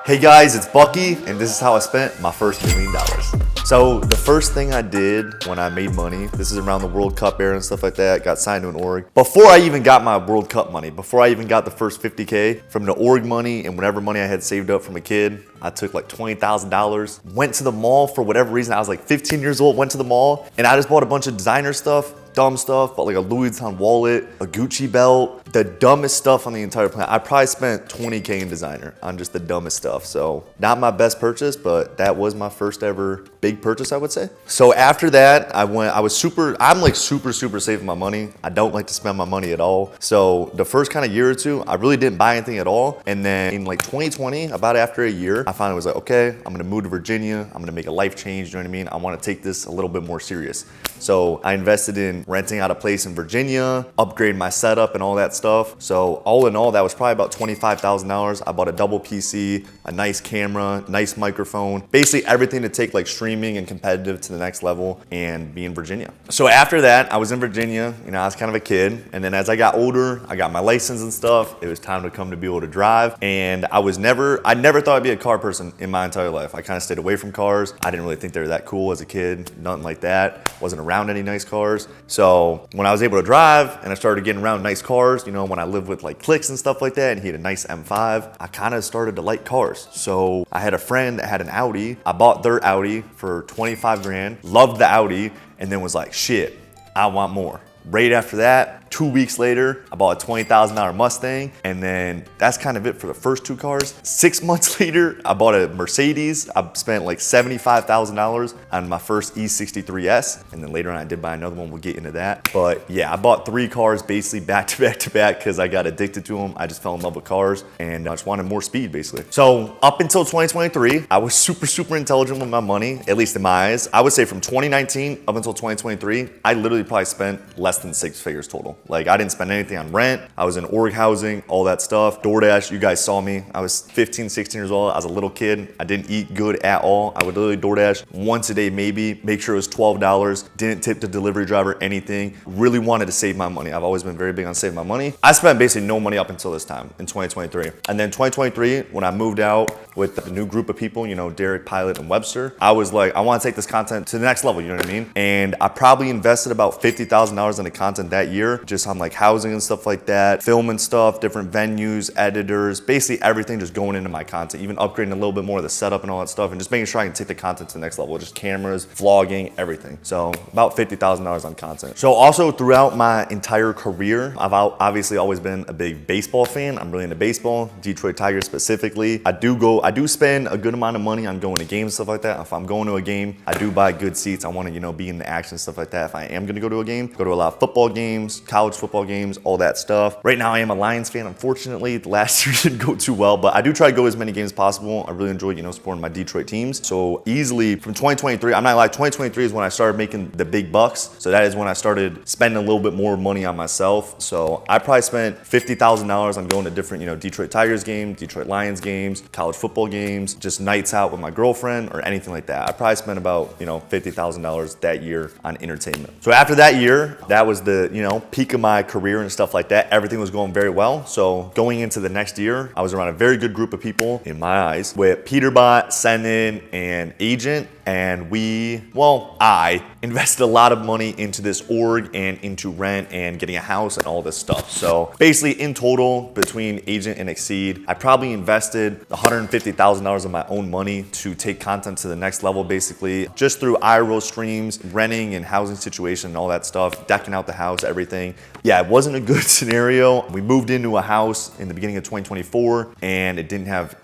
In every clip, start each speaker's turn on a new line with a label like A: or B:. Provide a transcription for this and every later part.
A: Hey guys, it's Bucky, and this is how I spent my first $1 million. So the first thing I did when I made money, this is around the World Cup era and stuff like that, got signed to an org. Before I even got my World Cup money, before I even got the first 50K from the org money and whatever money I had saved up from a kid, I took like $20,000, went to the mall for whatever reason. I was like 15 years old, went to the mall, and I just bought a bunch of designer stuff, dumb stuff, bought like a Louis Vuitton wallet, a Gucci belt, the dumbest stuff on the entire planet. I probably spent 20K in designer on just the dumbest stuff. So not my best purchase, but that was my first ever big purchase, I would say. So after that, I'm like super saving my money. I don't like to spend my money at all. So the first kind of year or two, I really didn't buy anything at all. And then in like 2020, about after a year, I finally was like, okay, I'm gonna move to Virginia. I'm gonna make a life change, you know what I mean? I wanna take this a little bit more serious. So I invested in renting out a place in Virginia, upgrade my setup and all that stuff. So all in all, that was probably about $25,000. I bought a double PC, a nice camera, nice microphone, basically everything to take like streaming and competitive to the next level and be in Virginia. So after that, I was in Virginia, I was kind of a kid. And then as I got older, I got my license and stuff. It was time to come to be able to drive. And I never thought I'd be a car person in my entire life. I kind of stayed away from cars. I didn't really think they were that cool as a kid, nothing like that. Wasn't around any nice cars. So when I was able to drive and I started getting around nice cars, when I lived with like Clicks and stuff like that, and he had a nice M5, I kind of started to like cars. So I had a friend that had an Audi. I bought their Audi for 25 grand, loved the Audi, and then was like, shit, I want more. Right after that, 2 weeks later, I bought a $20,000 Mustang, and then that's kind of it for the first two cars. 6 months later, I bought a Mercedes. I spent like $75,000 on my first E63S, and then later on I did buy another one. We'll get into that. But yeah, I bought 3 cars basically back to back to back because I got addicted to them. I just fell in love with cars, and I just wanted more speed basically. So up until 2023, I was super intelligent with my money, at least in my eyes. I would say from 2019 up until 2023, I literally probably spent less than 6 figures total. Like I didn't spend anything on rent. I was in org housing, all that stuff. DoorDash, you guys saw me. I was 15, 16 years old. I was a little kid. I didn't eat good at all. I would literally DoorDash once a day maybe, make sure it was $12. Didn't tip the delivery driver anything. Really wanted to save my money. I've always been very big on saving my money. I spent basically no money up until this time in 2023. And then 2023, when I moved out with the new group of people, Derek, Pilot, and Webster, I was like, I want to take this content to the next level, you know what I mean? And I probably invested about $50,000 in the content that year, just on like housing and stuff like that, filming stuff, different venues, editors, basically everything just going into my content, even upgrading a little bit more of the setup and all that stuff, and just making sure I can take the content to the next level, just cameras, vlogging, everything. So about $50,000 on content. So also throughout my entire career, I've obviously always been a big baseball fan. I'm really into baseball, Detroit Tigers specifically. I do spend a good amount of money on going to games, stuff like that. If I'm going to a game, I do buy good seats. I want to, be in the action, stuff like that. If I am going to go to a game, go to a lot of football games, college football games, all that stuff. Right now I am a Lions fan. Unfortunately, the last year didn't go too well, but I do try to go as many games as possible. I really enjoy, supporting my Detroit teams. So easily from 2023, I'm not like 2023 is when I started making the big bucks. So that is when I started spending a little bit more money on myself. So I probably spent $50,000 on going to different, Detroit Tigers games, Detroit Lions games, college football games, just nights out with my girlfriend or anything like that. I probably spent about, $50,000 that year on entertainment. So after that year, that was the, peak of my career and stuff like that. Everything was going very well. So going into the next year, I was around a very good group of people in my eyes with Peterbot, Senin, and Agent. And I invested a lot of money into this org and into rent and getting a house and all this stuff. So basically in total between Agent and Exceed, I probably invested $150,000 of my own money to take content to the next level, basically just through IRL streams, renting and housing situation and all that stuff, decking out the house, everything. Yeah, it wasn't a good scenario. We moved into a house in the beginning of 2024 and it didn't have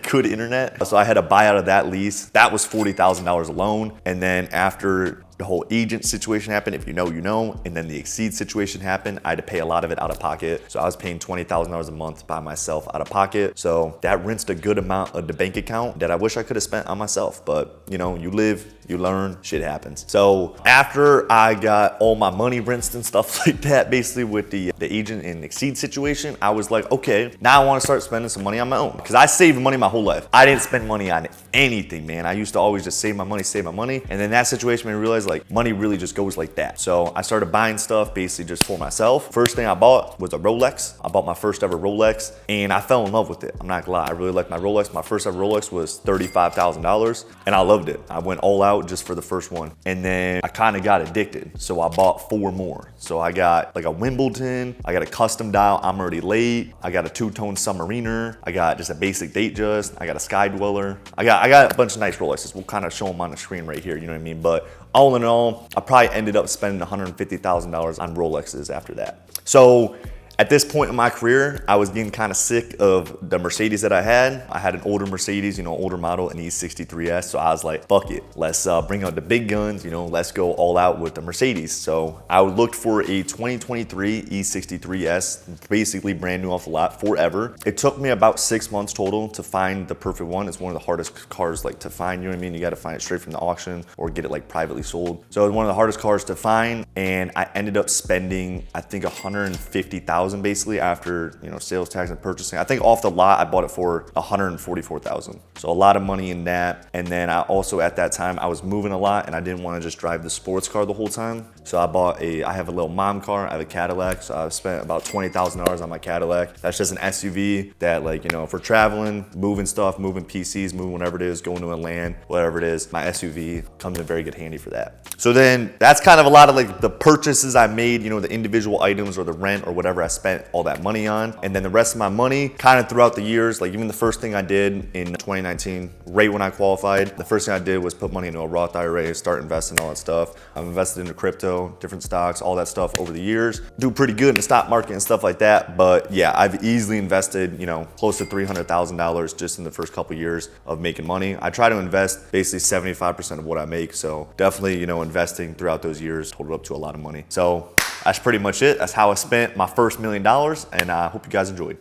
A: good internet. So I had to buy out of that lease. That was $40,000 alone. And then after the whole Agent situation happened, if you know, you know, and then the Exceed situation happened, I had to pay a lot of it out of pocket. So I was paying $20,000 a month by myself out of pocket. So that rinsed a good amount of the bank account that I wish I could have spent on myself. But you live, you learn, shit happens. So after I got all my money rinsed and stuff like that, basically with the Agent and Exceed situation, I was like, okay, now I want to start spending some money on my own. Because I saved money my whole life. I didn't spend money on anything, man. I used to always just save my money. And then that situation made me realize like money really just goes like that. So I started buying stuff basically just for myself. First thing I bought was a Rolex. I bought my first ever Rolex and I fell in love with it. I'm not gonna lie, I really liked my Rolex. My first ever Rolex was $35,000 and I loved it. I went all out just for the first one. And then I kind of got addicted. So I bought 4 more. So I got like a Wimbledon, I got a custom dial, I'm already late. I got a 2-tone Submariner. I got just a basic Datejust. I got a Sky Dweller. I got a bunch of nice Rolexes. We'll kind of show them on the screen right here, you know what I mean? But all in all, I probably ended up spending $150,000 on Rolexes after that. So at this point in my career, I was getting kind of sick of the Mercedes that I had. I had an older Mercedes, older model, an E63S. So I was like, fuck it, let's bring out the big guns, let's go all out with the Mercedes. So I looked for a 2023 E63S, basically brand new off the lot forever. It took me about 6 months total to find the perfect one. It's one of the hardest cars to find, you know what I mean? You got to find it straight from the auction or get it privately sold. So it was one of the hardest cars to find. And I ended up spending, I think $150,000 basically after sales tax and purchasing. I think off the lot I bought it for $144,000. So a lot of money in that. And then I also at that time I was moving a lot and I didn't want to just drive the sports car the whole time. So I have a little mom car, I have a Cadillac. So I spent about $20,000 on my Cadillac. That's just an SUV that if we're traveling, moving stuff, moving PCs, moving whatever it is, going to a LAN, whatever it is, my SUV comes in very good handy for that. So then that's kind of a lot of the purchases I made, the individual items or the rent or whatever I spent all that money on. And then the rest of my money kind of throughout the years, even the first thing I did in 2019, right when I qualified, the first thing I did was put money into a Roth IRA, start investing, all that stuff. I've invested into crypto, different stocks, all that stuff over the years. Do pretty good in the stock market and stuff like that. But yeah, I've easily invested, close to $300,000 just in the first couple years of making money. I try to invest basically 75% of what I make. So definitely, investing throughout those years totaled up to a lot of money. So that's pretty much it. That's how I spent my first $1 million, and I hope you guys enjoyed.